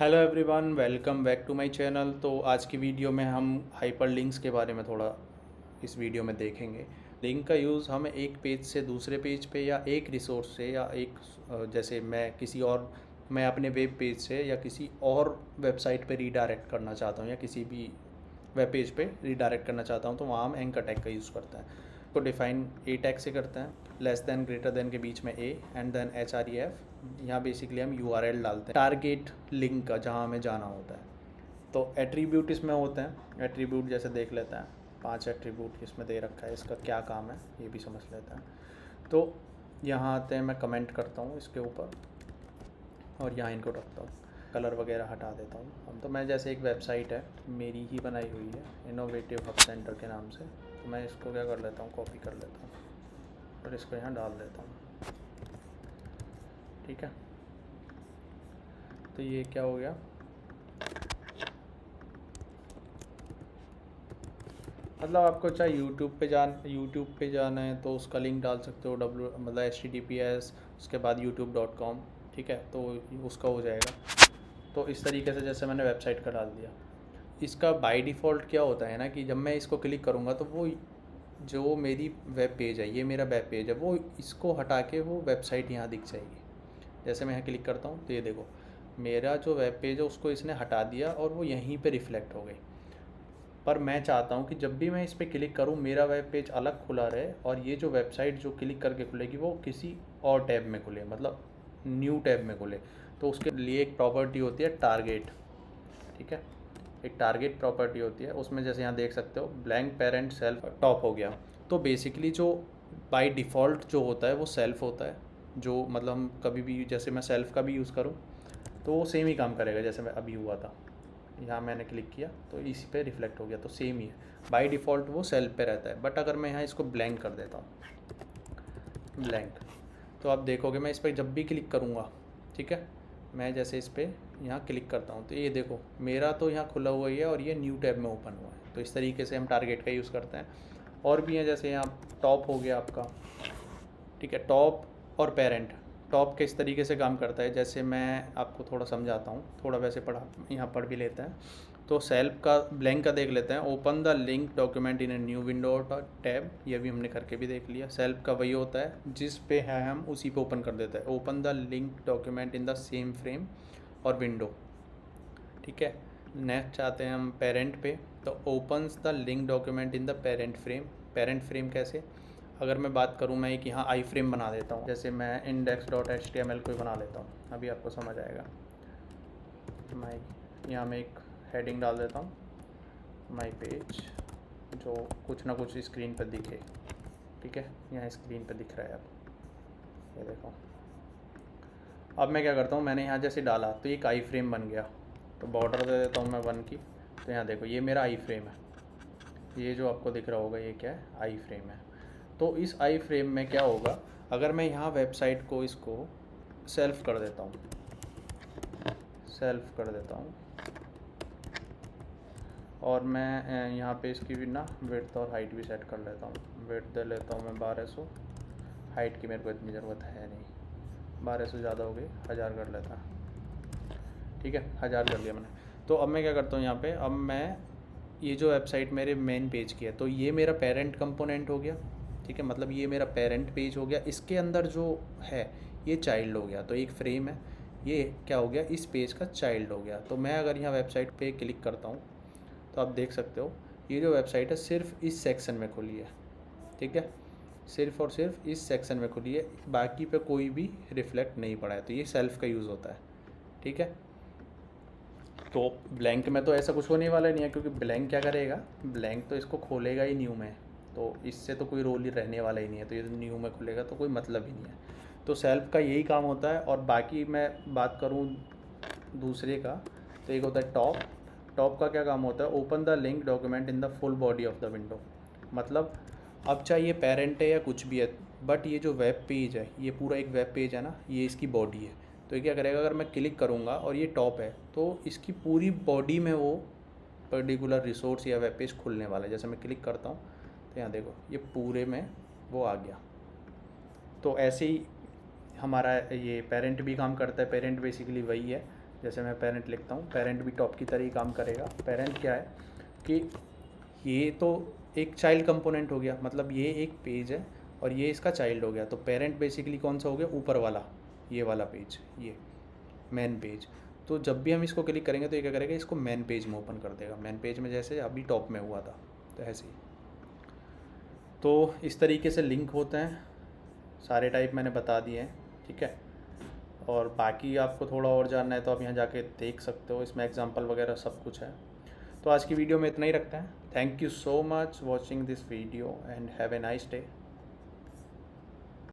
Hello everyone, welcome back to my channel. तो आज की वीडियो में हम हाइपर लिंक्स के बारे में थोड़ा इस वीडियो में देखेंगे। लिंक का यूज़ हम एक पेज से दूसरे पेज पे या एक रिसोर्स से या जैसे मैं अपने वेब पेज से या किसी और वेबसाइट पे रीडायरेक्ट करना चाहता हूँ या किसी भी वेब पेज पे रीडायरेक्ट करना चाहता हूँ तो वहाँ हम एंकर टैग का यूज़ करता है। तो डिफ़ाइन ए टैग से करते हैं, लेस देन ग्रेटर देन के बीच में ए एंड देन HREF। यहाँ बेसिकली हम URL डालते हैं टारगेट लिंक का जहाँ हमें जाना होता है। तो एट्रीब्यूट इसमें होते हैं। एट्रीब्यूट जैसे देख लेते हैं, 5 एट्रीब्यूट इसमें दे रखा है, इसका क्या काम है ये भी समझ लेते हैं। तो यहाँ आते हैं, मैं कमेंट करता हूँ इसके ऊपर और यहाँ इनको रखता हूँ, कलर वगैरह हटा देता हूँ। अब तो मैं जैसे एक वेबसाइट है मेरी ही बनाई हुई है इनोवेटिव हब सेंटर के नाम से, तो मैं इसको क्या कर लेता हूँ, कॉपी कर लेता हूँ और इसको यहाँ डाल देता हूँ। ठीक है, तो ये क्या हो गया, मतलब आपको चाहे यूट्यूब पे जाना है तो उसका लिंक डाल सकते हो, HTTPS उसके बाद youtube.com। ठीक है, तो उसका हो जाएगा। तो इस तरीके से जैसे मैंने वेबसाइट का डाल दिया। इसका बाय डिफ़ॉल्ट क्या होता है ना कि जब मैं इसको क्लिक करूँगा तो वो जो मेरी वेब पेज है, ये मेरा वेब पेज है, वो इसको हटा के वो वेबसाइट यहाँ दिख जाएगी। जैसे मैं यहाँ क्लिक करता हूँ तो ये देखो, मेरा जो वेब पेज है उसको इसने हटा दिया और वो यहीं पे रिफ्लेक्ट हो गई। पर मैं चाहता हूँ कि जब भी मैं इस पर क्लिक करूँ मेरा वेब पेज अलग खुला रहे और ये जो वेबसाइट जो क्लिक करके खुलेगी वो किसी और टैब में खुले, मतलब न्यू टैब में खुले। तो उसके लिए एक प्रॉपर्टी होती है टारगेट। ठीक है, एक टारगेट प्रॉपर्टी होती है, उसमें जैसे यहाँ देख सकते हो ब्लैंक पेरेंट सेल्फ टॉप हो गया। तो बेसिकली जो बाय डिफ़ॉल्ट जो होता है वो सेल्फ होता है, जो मतलब हम कभी भी जैसे मैं सेल्फ का भी यूज़ करूँ तो वो सेम ही काम करेगा। जैसे मैं अभी हुआ था, यहाँ मैंने क्लिक किया तो इसी पे रिफ्लेक्ट हो गया, तो सेम ही है। बाय डिफ़ॉल्ट वो सेल्फ पे रहता है। बट अगर मैं यहाँ इसको ब्लैंक कर देता हूँ, ब्लैंक, तो आप देखोगे मैं इस पर जब भी क्लिक करूँगा, ठीक है, मैं जैसे इस पर यहाँ क्लिक करता हूँ तो ये देखो मेरा तो यहाँ खुला हुआ ही है और ये न्यू टैब में ओपन हुआ है। तो इस तरीके से हम टारगेट का यूज़ करते हैं। और भी हैं, जैसे यहाँ टॉप हो गया आपका। ठीक है, टॉप और पेरेंट। टॉप किस तरीके से काम करता है, जैसे मैं आपको थोड़ा समझाता हूँ, थोड़ा वैसे यहाँ पढ़ भी लेते हैं। तो सेल्फ का ब्लैंक का देख लेते हैं, open the link document in a new window tab, ये भी हमने करके भी देख लिया। सेल्फ का वही होता है जिस पे है हम उसी पे ओपन कर देते हैं, open the link document in the same frame और विंडो। ठीक है, नेक्स्ट आते हैं हम पेरेंट पे, तो opens the link document in the parent frame. Parent frame कैसे, अगर मैं बात करूँ, मैं एक यहाँ आई फ्रेम बना देता हूँ, जैसे मैं index.html कोई बना लेता हूँ, अभी आपको समझ आएगा। मैं यहाँ में एक हेडिंग डाल देता हूँ, माई पेज, जो कुछ ना कुछ स्क्रीन पर दिखे। ठीक है, यहाँ स्क्रीन पर दिख रहा है, अब ये देखो। अब मैं क्या करता हूँ, मैंने यहाँ जैसे डाला तो एक आई फ्रेम बन गया, तो बॉर्डर दे देता हूँ मैं 1 की। तो यहाँ देखो ये मेरा आई फ्रेम है, ये जो आपको दिख रहा होगा ये क्या है, आई फ्रेम है। तो इस आई फ्रेम में क्या होगा, अगर मैं यहाँ वेबसाइट को इसको सेल्फ कर देता हूँ, सेल्फ कर देता हूँ, और मैं यहाँ पे इसकी भी ना विड्थ और हाइट भी सेट कर लेता हूँ। विड्थ दे लेता हूँ मैं 1200, हाइट की मेरे को इतनी ज़रूरत है नहीं, 1200 ज़्यादा हो गई, 1000 कर लेता। ठीक है, 1000 कर लिया मैंने। तो अब मैं क्या करता हूँ, यहाँ पे अब मैं ये जो वेबसाइट मेरे मेन पेज की है, तो ये मेरा पेरेंट कंपोनेंट हो गया। ठीक है, मतलब ये मेरा पेरेंट पेज हो गया, इसके अंदर जो है ये चाइल्ड हो गया। तो एक फ्रेम है, ये क्या हो गया, इस पेज का चाइल्ड हो गया। तो मैं अगर यहाँ वेबसाइट पे क्लिक करता हूँ तो आप देख सकते हो ये जो वेबसाइट है सिर्फ इस सेक्शन में खुली है। ठीक है, सिर्फ और सिर्फ इस सेक्शन में खुली है, बाकी पे कोई भी रिफ्लेक्ट नहीं पड़ा है। तो ये सेल्फ का यूज़ होता है। ठीक है, तो ब्लैंक में तो ऐसा कुछ होने वाला नहीं है, क्योंकि ब्लैंक क्या करेगा, ब्लैंक तो इसको खोलेगा ही न्यू में, तो इससे तो कोई रोल ही रहने वाला ही नहीं है। तो ये तो न्यू में खुलेगा तो कोई मतलब ही नहीं है। तो सेल्फ का यही काम होता है। और बाकी मैं बात करूँ दूसरे का, तो एक होता है टॉप। टॉप का क्या काम होता है, open the link document in the full body of the window. मतलब अब चाहे ये पेरेंट है या कुछ भी है, बट ये जो वेब पेज है, ये पूरा एक वेब पेज है ना, ये इसकी बॉडी है। तो ये क्या करेगा, अगर मैं क्लिक करूँगा और ये टॉप है तो इसकी पूरी बॉडी में वो पर्टिकुलर रिसोर्स या वेब पेज खुलने वाला है। जैसे मैं क्लिक करता हूँ तो यहाँ देखो ये पूरे में वो आ गया। तो ऐसे ही हमारा ये पेरेंट भी काम करता है। पेरेंट बेसिकली वही है जैसे मैं पेरेंट लिखता हूँ, पेरेंट भी टॉप की तरह ही काम करेगा। पेरेंट क्या है कि ये तो एक चाइल्ड कंपोनेंट हो गया, मतलब ये एक पेज है और ये इसका चाइल्ड हो गया। तो पेरेंट बेसिकली कौन सा हो गया, ऊपर वाला, ये वाला पेज, ये मेन पेज। तो जब भी हम इसको क्लिक करेंगे तो ये क्या करेगा, इसको मेन पेज में ओपन कर देगा, मेन पेज में जैसे अभी टॉप में हुआ था, तो ऐसे ही। तो इस तरीके से लिंक होते हैं, सारे टाइप मैंने बता दिए हैं, ठीक है। और बाकी आपको थोड़ा और जानना है तो आप यहाँ जाके देख सकते हो, इसमें एग्जांपल वगैरह सब कुछ है। तो आज की वीडियो में इतना ही रखते हैं। Thank you so much watching this video and have a nice day.